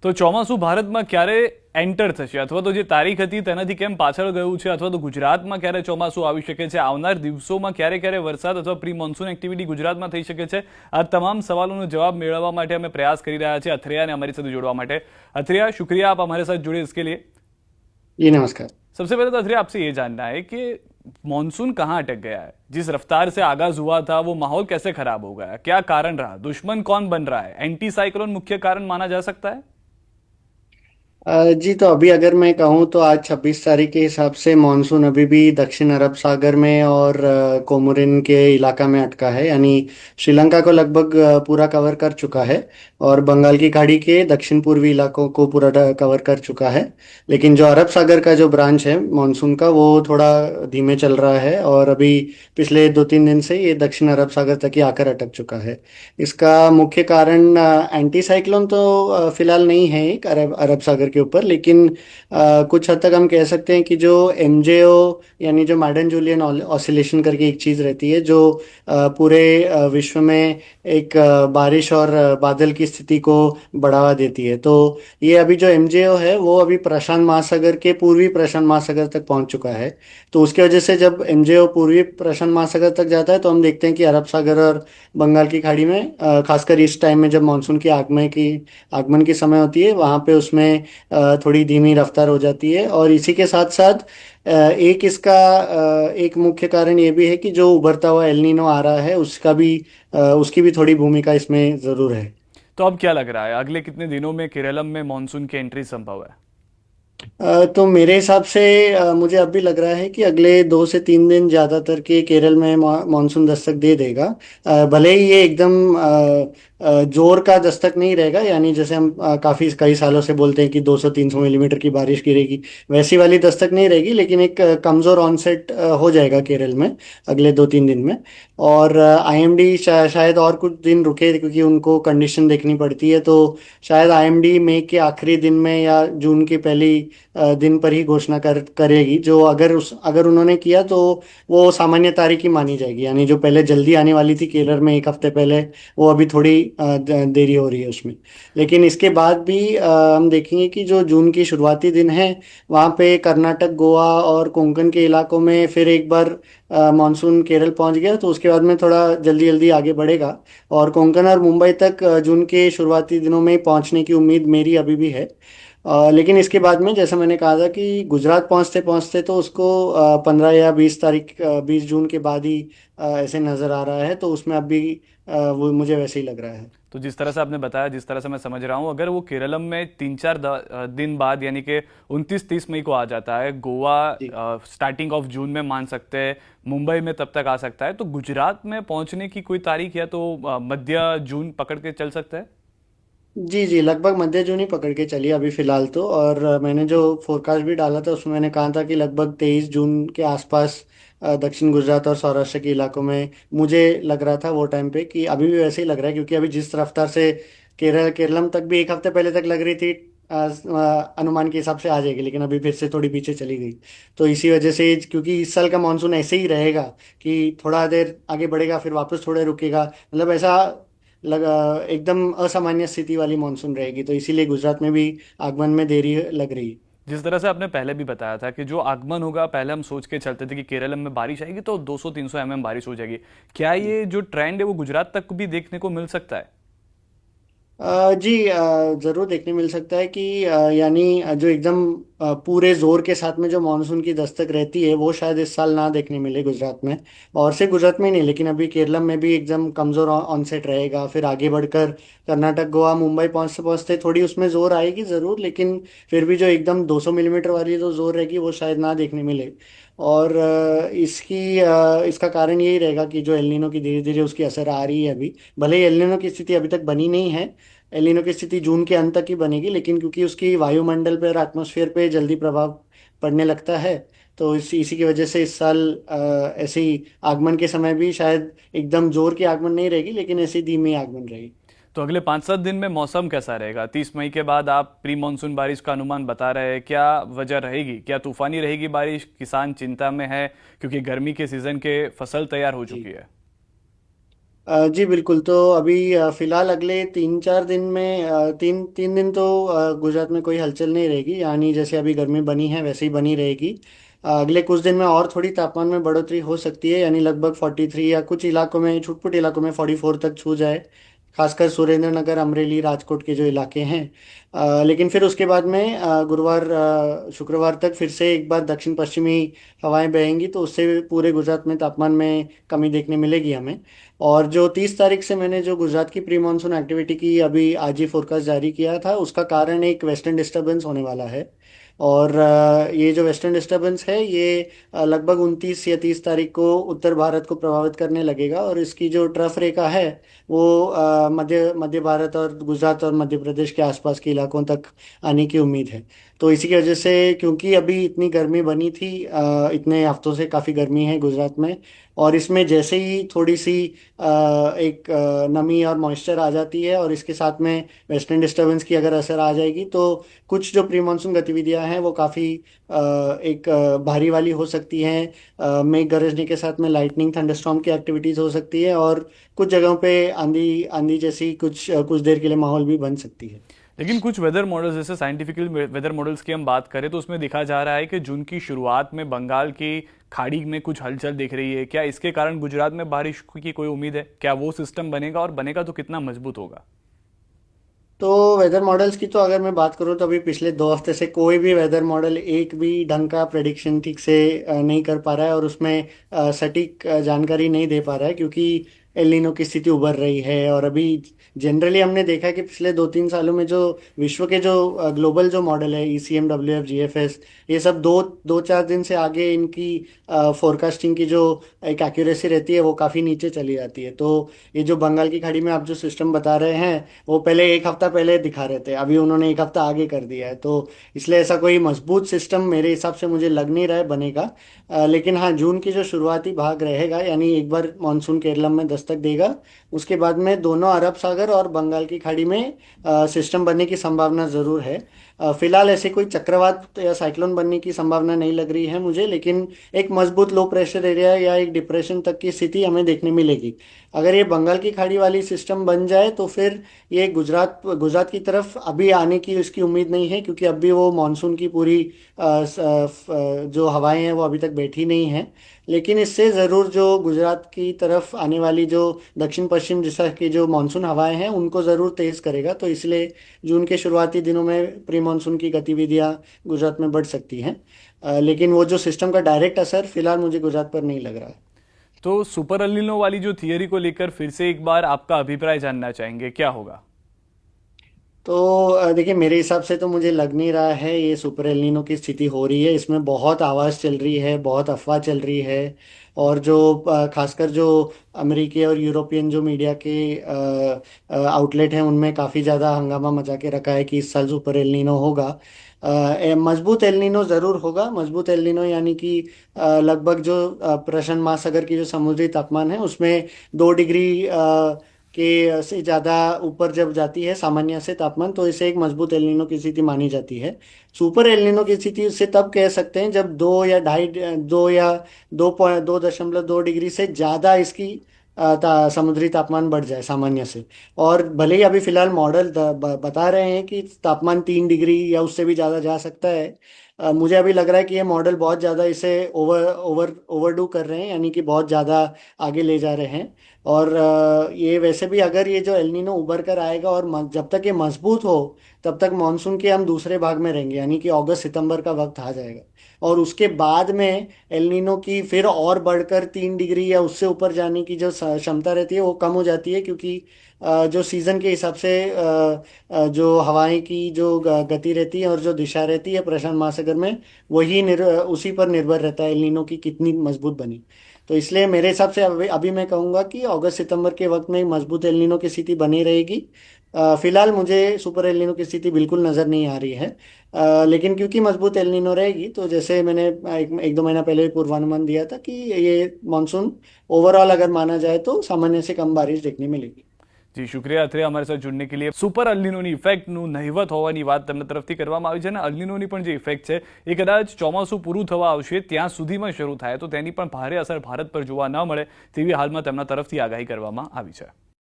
તો ચોમાસું ભારતમાં ક્યારે એન્ટર થશે અથવા તો જે તારીખ હતી તેનાથી કેમ પાછળ ગયું છે અથવા તો ગુજરાતમાં ક્યારે ચોમાસું આવી શકે છે, આવનાર દિવસોમાં ક્યારે ક્યારે વરસાદ અથવા પ્રી મોન્સૂન એક્ટિવિટી ગુજરાતમાં થઈ શકે છે, આ તમામ સવાલોનો જવાબ મેળવવા માટે અમે પ્રયાસ કરી રહ્યા છીએ અથरिया ने हमारी साथ जोड़वा માટે। અથरिया, शुक्रिया आप हमारे साथ जुड़े इसके लिए। जी नमस्कार। सबसे पहले तो અથरिया आपसे ये जानना है कि मॉनसून कहाँ अटक गया है, जिस रफ्तार से आगाज हुआ था वो माहौल कैसे खराब हो गया, क्या कारण रहा, दुश्मन कौन बन रहा है, एंटी साइक्लोन मुख्य कारण माना जा सकता है? जी तो अभी अगर मैं कहूँ तो आज 26 तारीख के हिसाब से मानसून अभी भी दक्षिण अरब सागर में और कोमोरिन के इलाका में अटका है, यानी श्रीलंका को लगभग पूरा कवर कर चुका है और बंगाल की खाड़ी के दक्षिण पूर्वी इलाकों को पूरा कवर कर चुका है। लेकिन जो अरब सागर का जो ब्रांच है मानसून का वो थोड़ा धीमे चल रहा है और अभी पिछले 2-3 दिन से ये दक्षिण अरब सागर तक ही आकर अटक चुका है। इसका मुख्य कारण एंटी साइक्लोन तो फिलहाल नहीं है एक अरब अरब सागर के ऊपर, लेकिन कुछ हद तक हम कह सकते हैं कि जो एमजेओ यानी जो मैडन जूलियन ऑसिलेशन करके एक चीज़ रहती है जो पूरे विश्व में एक बारिश और बादल की स्थिति को बढ़ावा देती है। तो ये अभी जो एमजेओ है वो अभी प्रशांत महासागर के पूर्वी प्रशांत महासागर तक पहुंच चुका है। तो उसकी वजह से जब एमजेओ पूर्वी प्रशांत महासागर तक जाता है तो हम देखते हैं कि अरब सागर और बंगाल की खाड़ी में खासकर इस टाइम में जब मानसून की आगमन की समय होती है वहाँ पे उसमें थोड़ी धीमी रफ्तार हो जाती है। और इसी के साथ साथ एक इसका एक मुख्य कारण ये भी है कि जो उभरता हुआ एल नीनो आ रहा है उसकी भी थोड़ी भूमिका इसमें ज़रूर है। तो अब क्या लग रहा है, अगले कितने दिनों में केरलम में मानसून की एंट्री संभव है? तो मेरे हिसाब से मुझे अब भी लग रहा है कि अगले 2 से 3 दिन ज़्यादातर के केरल में मानसून दस्तक दे देगा। भले ही ये एकदम जोर का दस्तक नहीं रहेगा, यानी जैसे हम काफ़ी कई सालों से बोलते हैं कि 200-300 मिलीमीटर की बारिश गिरेगी, वैसी वाली दस्तक नहीं रहेगी, लेकिन एक कमज़ोर ऑनसेट हो जाएगा केरल में अगले 2-3 दिन में। और आईएमडी शायद और कुछ दिन रुके क्योंकि उनको कंडीशन देखनी पड़ती है, तो शायद आईएमडी मई के आखिरी दिन में या जून की पहली दिन पर ही घोषणा करेगी। जो अगर उन्होंने किया तो वो सामान्य तारीख ही मानी जाएगी, यानी जो पहले जल्दी आने वाली थी केरल में एक हफ्ते पहले वो अभी थोड़ी देरी हो रही है उसमें। लेकिन इसके बाद भी हम देखेंगे कि जो जून की शुरुआती दिन है वहाँ पे कर्नाटक, गोवा और कोंकण के इलाकों में फिर एक बार मानसून केरल पहुंच गया तो उसके बाद में थोड़ा जल्दी जल्दी आगे बढ़ेगा और कोंकण और मुंबई तक जून के शुरुआती दिनों में पहुंचने की उम्मीद मेरी अभी भी है। लेकिन इसके बाद में जैसा मैंने कहा था कि गुजरात पहुंचते पहुंचते तो उसको 15 या 20 तारीख 20 जून के बाद ही ऐसे नज़र आ रहा है, तो उसमें अभी वो मुझे वैसे ही लग रहा है। तो जिस तरह से आपने बताया, जिस तरह से मैं समझ रहा हूँ, अगर वो केरलम में 3-4 दिन बाद यानी कि 29-30 मई को आ जाता है, गोवा स्टार्टिंग ऑफ जून में मान सकते हैं, मुंबई में तब तक आ सकता है, तो गुजरात में पहुंचने की कोई तारीख या तो मध्य जून पकड़ के चल सकता है? जी जी, लगभग मध्य जून ही पकड़ के चलिए अभी फिलहाल तो। और मैंने जो फोरकास्ट भी डाला था उसमें मैंने कहा था कि लगभग 23 जून के आसपास दक्षिण गुजरात और सौराष्ट्र के इलाकों में मुझे लग रहा था वो टाइम पे कि अभी भी वैसे ही लग रहा है, क्योंकि अभी जिस रफ्तार से केरलम तक भी एक हफ्ते पहले तक लग रही थी अनुमान के हिसाब से आ जाएगी, लेकिन अभी फिर से थोड़ी पीछे चली गई। तो इसी वजह से, क्योंकि इस साल का मानसून ऐसे ही रहेगा कि थोड़ा देर आगे बढ़ेगा फिर वापस थोड़े रुकेगा, मतलब ऐसा लगा एकदम असामान्य स्थिति वाली मानसून रहेगी, तो इसीलिए गुजरात में भी आगमन में देरी लग रही है। जिस तरह से आपने पहले भी बताया था कि जो आगमन होगा, पहले हम सोच के चलते थे कि केरल में बारिश आएगी तो 200-300 mm बारिश हो जाएगी, क्या ये जो ट्रेंड है वो गुजरात तक भी देखने को मिल सकता है? जी ज़रूर देखने मिल सकता है कि यानी जो एकदम पूरे जोर के साथ में जो मानसून की दस्तक रहती है वो शायद इस साल ना देखने मिले गुजरात में। और सिर्फ गुजरात में ही नहीं, लेकिन अभी केरलम में भी एकदम कमज़ोर ऑनसेट रहेगा, फिर आगे बढ़कर कर्नाटक, गोवा, मुंबई पहुंचते पहुंचते थोड़ी उसमें जोर आएगी ज़रूर, लेकिन फिर भी जो एकदम 200 मिलीमीटर वाली जो जोर रहेगी वो शायद ना देखने मिले। और इसका कारण यही रहेगा कि जो एल नीनो की धीरे धीरे उसकी असर आ रही है अभी। भले ही एल नीनो की स्थिति अभी तक बनी नहीं है, एल नीनो की स्थिति जून के अंत तक ही बनेगी, लेकिन क्योंकि उसकी वायुमंडल पे और एटमॉस्फेयर पे जल्दी प्रभाव पड़ने लगता है तो इसी की वजह से इस साल ऐसे ही आगमन के समय भी शायद एकदम जोर की आगमन नहीं रहेगी, लेकिन ऐसी धीमी आगमन रहेगी। तो अगले 5-7 दिन में मौसम कैसा रहेगा? 30 मई के बाद आप प्री मानसून बारिश का अनुमान बता रहे हैं, क्या वजह रहेगी? क्या तूफानी रहेगी बारिश? किसान चिंता में है क्योंकि गर्मी के सीजन के फसल तैयार हो जी चुकी है। जी बिल्कुल। तो अभी फिलहाल अगले 3-4 दिन में तीन तीन दिन तो गुजरात में कोई हलचल नहीं रहेगी, यानी जैसे अभी गर्मी बनी है वैसे ही बनी रहेगी। अगले कुछ दिन में और थोड़ी तापमान में बढ़ोतरी हो सकती है, यानी लगभग 43 या कुछ इलाकों में, छुटपुट इलाकों में 44 तक छू जाए, खासकर सुरेंद्र नगर, अमरेली, राजकोट के जो इलाके हैं। लेकिन फिर उसके बाद में गुरुवार शुक्रवार तक फिर से एक बार दक्षिण पश्चिमी हवाएं बहेंगी, तो उससे पूरे गुजरात में तापमान में कमी देखने मिलेगी हमें। और जो 30 तारीख से मैंने जो गुजरात की प्री मानसून एक्टिविटी की अभी आज ही फोरकास्ट जारी किया था, उसका कारण एक वेस्टर्न डिस्टरबेंस होने वाला है। और ये जो वेस्टर्न डिस्टरबेंस है ये लगभग 29 या 30 तारीख को उत्तर भारत को प्रभावित करने लगेगा, और इसकी जो ट्रफ रेखा है वो मध्य मध्य भारत और गुजरात और मध्य प्रदेश के आसपास के इलाकों तक आने की उम्मीद है। तो इसी की वजह से, क्योंकि अभी इतनी गर्मी बनी थी, इतने हफ्तों से काफ़ी गर्मी है गुजरात में, और इसमें जैसे ही थोड़ी सी एक नमी और मॉइस्चर आ जाती है, और इसके साथ में वेस्टर्न डिस्टरबेंस की अगर असर आ जाएगी, तो कुछ जो प्री मानसून गतिविधियां हैं वो काफ़ी एक भारी वाली हो सकती हैं। मेघ गरजने के साथ में लाइटनिंग, थंडरस्टॉर्म की एक्टिविटीज़ हो सकती है, और कुछ जगहों पे आंधी आंधी जैसी कुछ देर के लिए माहौल भी बन सकती है। लेकिन कुछ वेदर मॉडल्स, जैसे साइंटिफिकल वेदर मॉडल्स की हम बात करें, तो उसमें दिखा जा रहा है कि जून की शुरुआत में बंगाल की खाड़ी में कुछ हलचल दिख रही है। क्या इसके कारण गुजरात में बारिश की कोई उम्मीद है? क्या वो सिस्टम बनेगा, और बनेगा तो कितना मजबूत होगा? तो वेदर मॉडल्स की तो अगर मैं बात करूं, तो अभी पिछले 2 हफ्ते से कोई भी वेदर मॉडल एक भी ढंग का प्रेडिक्शन ठीक से नहीं कर पा रहा है, और उसमें सटीक जानकारी नहीं दे पा रहा है, क्योंकि एल नीनो की स्थिति उभर रही है। और अभी जनरली हमने देखा है कि पिछले 2-3 सालों में जो विश्व के जो ग्लोबल जो मॉडल है, ECM, WF, GFS, ये सब 2-4 दिन से आगे इनकी फोरकास्टिंग की जो एक एक्यूरेसी रहती है वो काफ़ी नीचे चली जाती है। तो ये जो बंगाल की खाड़ी में आप जो सिस्टम बता रहे हैं, वो पहले एक हफ्ता पहले दिखा रहे थे, अभी उन्होंने एक हफ्ता आगे कर दिया है। तो इसलिए ऐसा कोई मजबूत सिस्टम मेरे हिसाब से मुझे लग नहीं रहा है बनेगा। लेकिन हाँ, जून की जो शुरुआती भाग रहेगा, यानी एक बार मानसून केरलम में दस्तक देगा, उसके बाद में दोनों अरब सागर और बंगाल की खाड़ी में सिस्टम बनने की संभावना ज़रूर है। फिलहाल ऐसे कोई चक्रवात या साइक्लोन बनने की संभावना नहीं लग रही है मुझे, लेकिन एक मजबूत लो प्रेशर एरिया या एक डिप्रेशन तक की स्थिति हमें देखने मिलेगी। अगर ये बंगाल की खाड़ी वाली सिस्टम बन जाए, तो फिर ये गुजरात गुजरात की तरफ अभी आने की उसकी उम्मीद नहीं है, क्योंकि अभी वो मानसून की पूरी जो हवाएं हैं वो अभी तक बैठी नहीं हैं। लेकिन इससे ज़रूर जो गुजरात की तरफ आने वाली जो दक्षिण पश्चिम दिशा की जो मानसून हवाएं हैं उनको ज़रूर तेज़ करेगा। तो इसलिए जून के शुरुआती दिनों में प्री मानसून की गतिविधियां गुजरात में बढ़ सकती हैं। लेकिन वो जो सिस्टम का डायरेक्ट असर फिलहाल मुझे गुजरात पर नहीं लग रहा है। तो सुपर अल्नीनो वाली जो थियरी को लेकर फिर से एक बार आपका अभिप्राय जानना चाहेंगे, क्या होगा? तो देखिए, मेरे हिसाब से तो मुझे लग नहीं रहा है ये सुपर एल्निनो की स्थिति हो रही है। इसमें बहुत आवाज़ चल रही है, बहुत अफवाह चल रही है, और जो खासकर जो अमेरिकी और यूरोपियन जो मीडिया के आउटलेट हैं उनमें काफ़ी ज़्यादा हंगामा मचा के रखा है कि इस साल सुपर एल्निनो होगा। मजबूत एल्निनो ज़रूर होगा। मजबूत एल्निनो यानी कि लगभग जो प्रशांत महासागर की जो समुद्री तापमान है उसमें 2 डिग्री के से ज़्यादा ऊपर जब जाती है सामान्य से तापमान, तो इसे एक मजबूत एल्निनो की स्थिति मानी जाती है। सुपर एल्निनो की स्थिति से तब कह सकते हैं जब 2 या 2.2 डिग्री से ज़्यादा इसकी समुद्री तापमान बढ़ जाए सामान्य से। और भले ही अभी फिलहाल मॉडल बता रहे हैं कि तापमान 3 डिग्री या उससे भी ज़्यादा जा सकता है, मुझे अभी लग रहा है कि ये मॉडल बहुत ज़्यादा इसे ओवरडू कर रहे हैं, यानी कि बहुत ज़्यादा आगे ले जा रहे हैं। और ये वैसे भी अगर ये जो एल्निनो उभर कर आएगा और जब तक ये मजबूत हो, तब तक मानसून के हम दूसरे भाग में रहेंगे, यानी कि अगस्त सितंबर का वक्त आ जाएगा। और उसके बाद में एल्निनो की फिर और बढ़कर 3 डिग्री या उससे ऊपर जाने की जो क्षमता रहती है वो कम हो जाती है, क्योंकि जो सीजन के हिसाब से जो हवाएं की जो गति रहती है और जो दिशा रहती है प्रशांत महासागर में, वही उसी पर निर्भर रहता है एल्निनो की कितनी मजबूत बनी। तो इसलिए मेरे हिसाब से अभी अभी मैं कहूँगा कि अगस्त सितंबर के वक्त में एक मजबूत एल्निनो की स्थिति बनी रहेगी। फिलहाल मुझे सुपर एल्निनो की स्थिति बिल्कुल नज़र नहीं आ रही है। लेकिन क्योंकि मजबूत एल्निनो रहेगी, तो जैसे मैंने एक 2 महीना पहले पूर्वानुमान दिया था कि ये मानसून ओवरऑल अगर माना जाए तो सामान्य से कम बारिश देखने मिलेगी। जी शुक्रिया અત્રે हमारे साथ जुड़ने के लिए। सुपर अल्निनोની ઇફેક્ટનું નહિવત હોવાની વાત તેમના તરફથી કરવામાં આવી છે અને અલ્નિનોની પણ જે ઇફેક્ટ છે એ કદાચ ચોમાસું પૂરું થવા આવશે ત્યાં સુધીમાં શરૂ થાય તો તેની પણ ભારે અસર ભારત પર જોવા ન મળે તેવી હાલમાં તેમના તરફથી આગાહી કરવામાં આવી છે।